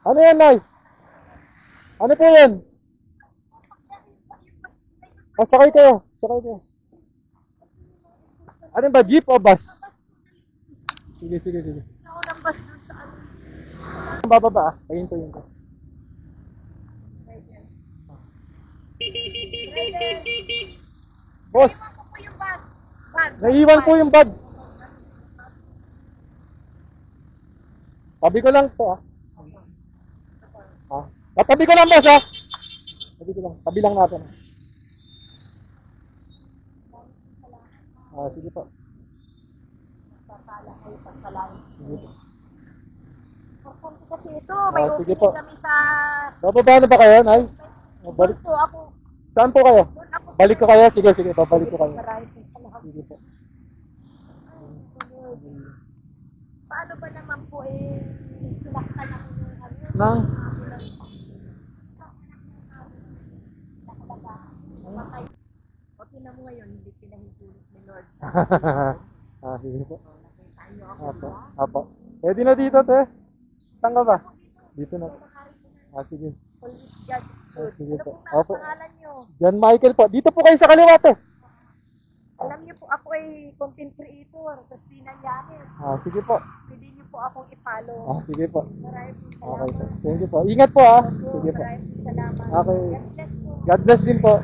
Ano yan, Nay? Ano po yan? Ah, sakay kayo. Sakay kayo. Ano ba? Jeep o bus? Sige, sige, sige. Ako ng bus doon sa ano. Bababa ah. Pahintuin ko. Boss, Iwan ko po yung bag. Bag. naiiwan po yung bag. Tabi ko lang to ah. Ah, tabi ko lang boss ah. Tabi ko lang. Tabi lang natin. Ah, sige po. Papala kayo pagpalain. Sige po. Kasi ito, may sige opening po. kami sa... Bababa na ba kayo, Nay? Oh, balik. Doon po ako. Saan po kayo? Doon ako. Balik ko kayo? Sige, sige. Babalik ko kayo. Maraming po sa lahat. Sige po. Paano ba naman po sinaktan ako ng ano? Nang? Patay. O tinan mo ngayon, hindi pinahintulot ni Lord. Ah, sige po. Nakita niyo ako, Apo. di ba? Apo. Pwede na dito, te. Saan ka ba? Dito na. Ah, sige. Police Judge Good. Sige Ano po. po Opo. pangalan niyo? John Michael po. Dito po kayo sa kaliwa, te. Alam niyo po ako ay content creator, Christina Llanes. Ah, sige po. Pwede niyo po akong i-follow. Ah, sige po. Maraming po Okay po. salamat. Thank you po. Ingat po, ah. Opo, Sige po. maraming po salamat. Okay. God bless po. God bless din po.